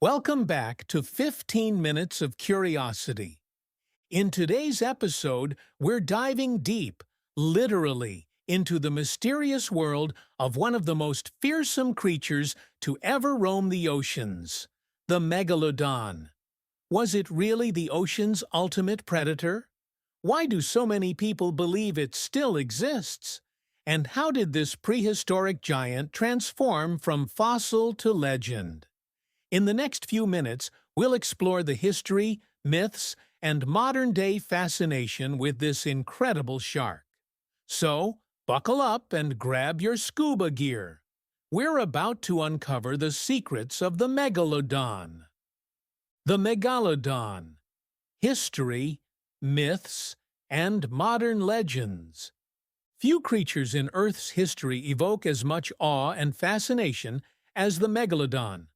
Welcome back to 15 Minutes of Curiosity. In today's episode, we're diving deep, literally, into the mysterious world of one of the most fearsome creatures to ever roam the oceans, the Megalodon. Was it really the ocean's ultimate predator? Why do so many people believe it still exists? And how did this prehistoric giant transform from fossil to legend? In the next few minutes, we'll explore the history, myths, and modern-day fascination with this incredible shark. So, buckle up and grab your scuba gear. We're about to uncover the secrets of the Megalodon. The Megalodon. History, myths, and modern legends. Few creatures in Earth's history evoke as much awe and fascination as the Megalodon,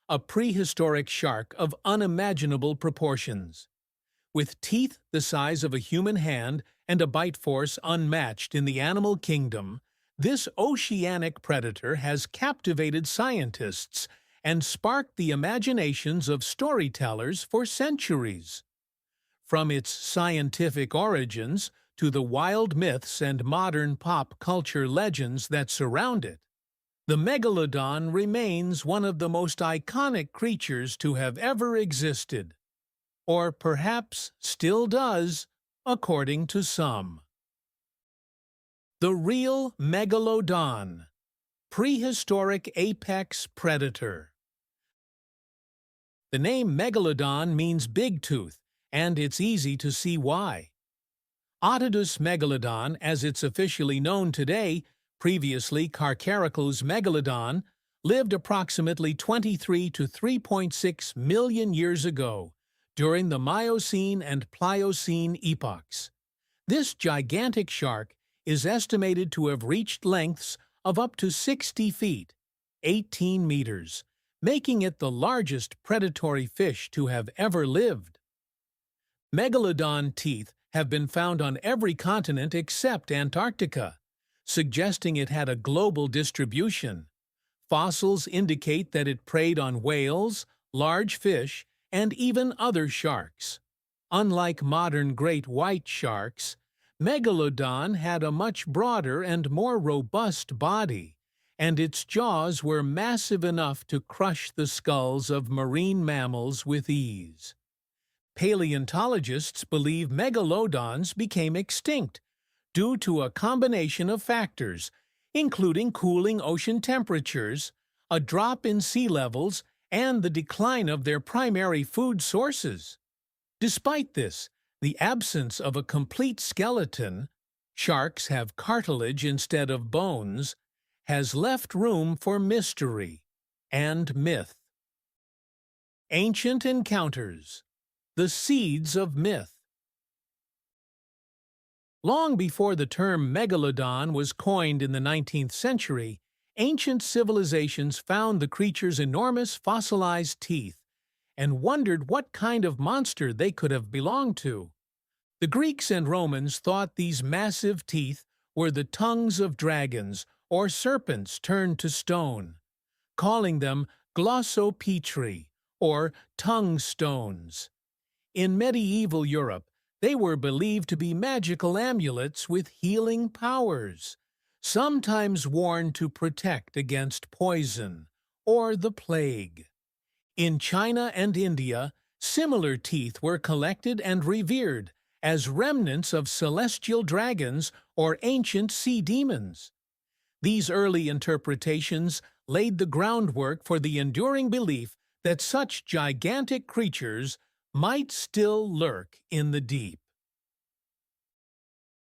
a prehistoric shark of unimaginable proportions. With teeth the size of a human hand and a bite force unmatched in the animal kingdom, this oceanic predator has captivated scientists and sparked the imaginations of storytellers for centuries. From its scientific origins to the wild myths and modern pop culture legends that surround it, the Megalodon remains one of the most iconic creatures to have ever existed. Or perhaps still does, according to some. The real Megalodon. Prehistoric apex predator. The name Megalodon means big tooth, and it's easy to see why. Otodus megalodon, as it's officially known today, previously Carcharicles megalodon, lived approximately 23 to 3.6 million years ago, during the Miocene and Pliocene epochs. This gigantic shark is estimated to have reached lengths of up to 60 feet, 18 meters, making it the largest predatory fish to have ever lived. Megalodon teeth have been found on every continent except Antarctica, suggesting it had a global distribution. Fossils indicate that it preyed on whales, large fish, and even other sharks. Unlike modern great white sharks, Megalodon had a much broader and more robust body, and its jaws were massive enough to crush the skulls of marine mammals with ease. Paleontologists believe megalodons became extinct due to a combination of factors, including cooling ocean temperatures, a drop in sea levels, and the decline of their primary food sources. Despite this, the absence of a complete skeleton, sharks have cartilage instead of bones, has left room for mystery and myth. Ancient encounters. The seeds of myth. Long before the term megalodon was coined in the 19th century, ancient civilizations found the creature's enormous fossilized teeth and wondered what kind of monster they could have belonged to. The Greeks and Romans thought these massive teeth were the tongues of dragons or serpents turned to stone, calling them glossopetri, or tongue stones. In medieval Europe, they were believed to be magical amulets with healing powers, sometimes worn to protect against poison or the plague. In China and India, similar teeth were collected and revered as remnants of celestial dragons or ancient sea demons. These early interpretations laid the groundwork for the enduring belief that such gigantic creatures might still lurk in the deep.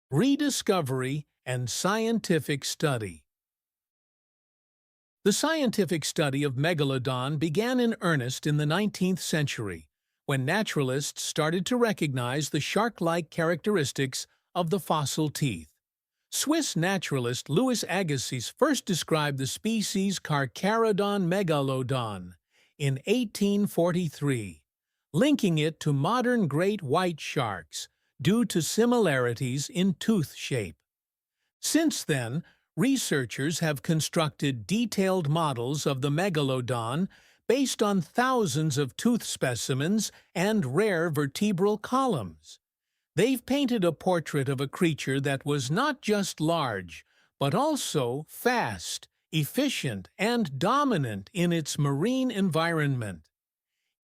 Rediscovery and scientific study. The scientific study of Megalodon began in earnest in the 19th century, when naturalists started to recognize the shark-like characteristics of the fossil teeth. Swiss naturalist Louis Agassiz first described the species Carcharodon megalodon in 1843, linking it to modern great white sharks due to similarities in tooth shape. Since then, researchers have constructed detailed models of the megalodon based on thousands of tooth specimens and rare vertebral columns. They've painted a portrait of a creature that was not just large, but also fast, efficient, and dominant in its marine environment.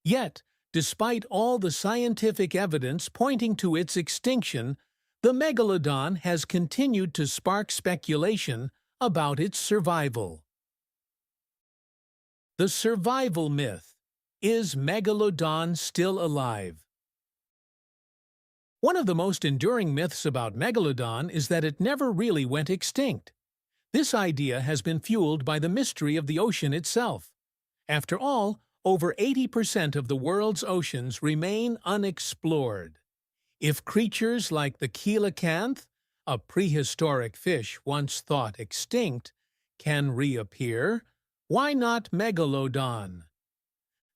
Yet, despite all the scientific evidence pointing to its extinction, the Megalodon has continued to spark speculation about its survival. The survival myth. Is Megalodon still alive? One of the most enduring myths about Megalodon is that it never really went extinct. This idea has been fueled by the mystery of the ocean itself. After all, over 80% of the world's oceans remain unexplored. If creatures like the coelacanth, a prehistoric fish once thought extinct, can reappear, why not Megalodon?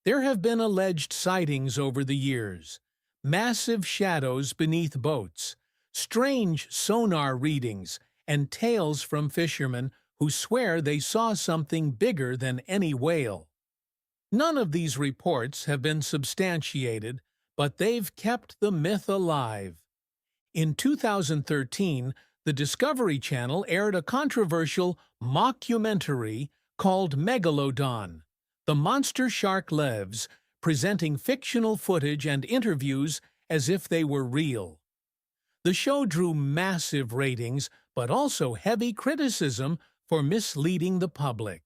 There have been alleged sightings over the years, massive shadows beneath boats, strange sonar readings, and tales from fishermen who swear they saw something bigger than any whale. None of these reports have been substantiated, but they've kept the myth alive. In 2013, the Discovery Channel aired a controversial mockumentary called Megalodon, The Monster Shark Lives, presenting fictional footage and interviews as if they were real. The show drew massive ratings, but also heavy criticism for misleading the public.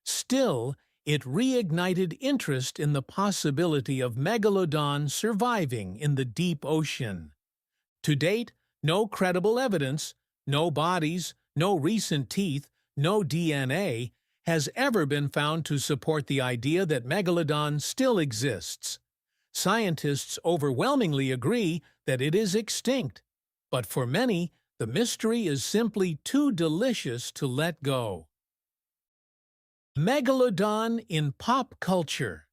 Still, it reignited interest in the possibility of Megalodon surviving in the deep ocean. To date, no credible evidence, no bodies, no recent teeth, no DNA, has ever been found to support the idea that Megalodon still exists. Scientists overwhelmingly agree that it is extinct, but for many, the mystery is simply too delicious to let go. Megalodon in pop culture.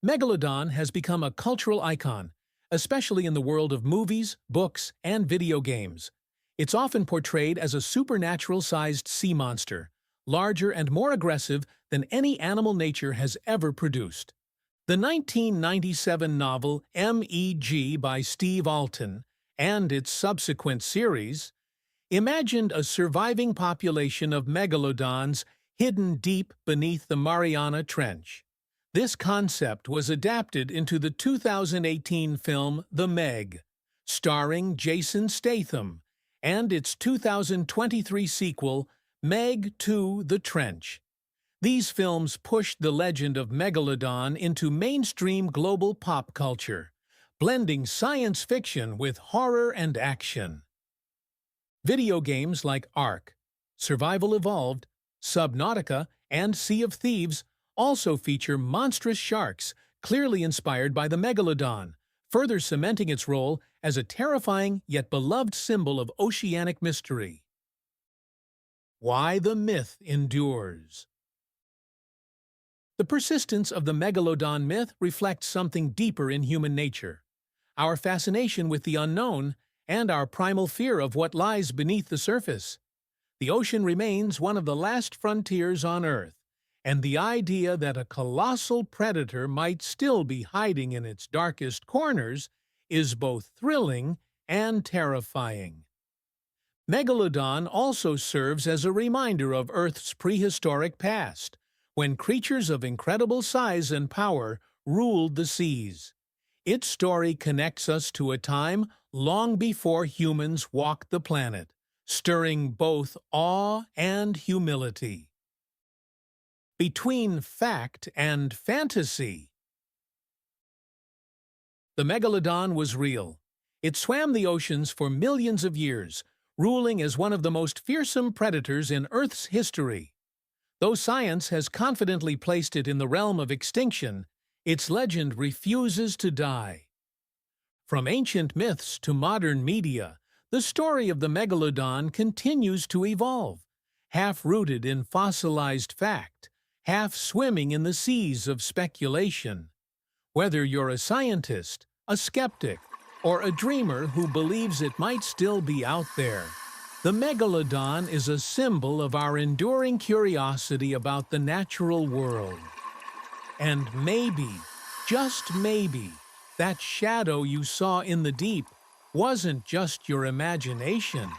Megalodon has become a cultural icon, especially in the world of movies, books, and video games. It's often portrayed as a supernatural-sized sea monster, larger and more aggressive than any animal nature has ever produced. The 1997 novel M.E.G. by Steve Alton, and its subsequent series, imagined a surviving population of megalodons hidden deep beneath the Mariana Trench. This concept was adapted into the 2018 film The Meg, starring Jason Statham, and its 2023 sequel, Meg 2: The Trench. These films pushed the legend of Megalodon into mainstream global pop culture, blending science fiction with horror and action. Video games like Ark, Survival Evolved, Subnautica, and Sea of Thieves also feature monstrous sharks, clearly inspired by the Megalodon, further cementing its role as a terrifying yet beloved symbol of oceanic mystery. Why the myth endures. The persistence of the Megalodon myth reflects something deeper in human nature: our fascination with the unknown and our primal fear of what lies beneath the surface. The ocean remains one of the last frontiers on Earth, and the idea that a colossal predator might still be hiding in its darkest corners is both thrilling and terrifying. Megalodon also serves as a reminder of Earth's prehistoric past, when creatures of incredible size and power ruled the seas. Its story connects us to a time long before humans walked the planet, stirring both awe and humility. Between fact and fantasy. The Megalodon was real. It swam the oceans for millions of years, ruling as one of the most fearsome predators in Earth's history. Though science has confidently placed it in the realm of extinction, its legend refuses to die. From ancient myths to modern media, the story of the Megalodon continues to evolve, half-rooted in fossilized fact, half-swimming in the seas of speculation. Whether you're a scientist, a skeptic, or a dreamer who believes it might still be out there, The Megalodon is a symbol of our enduring curiosity about the natural world. And maybe, just maybe, that shadow you saw in the deep wasn't just your imagination.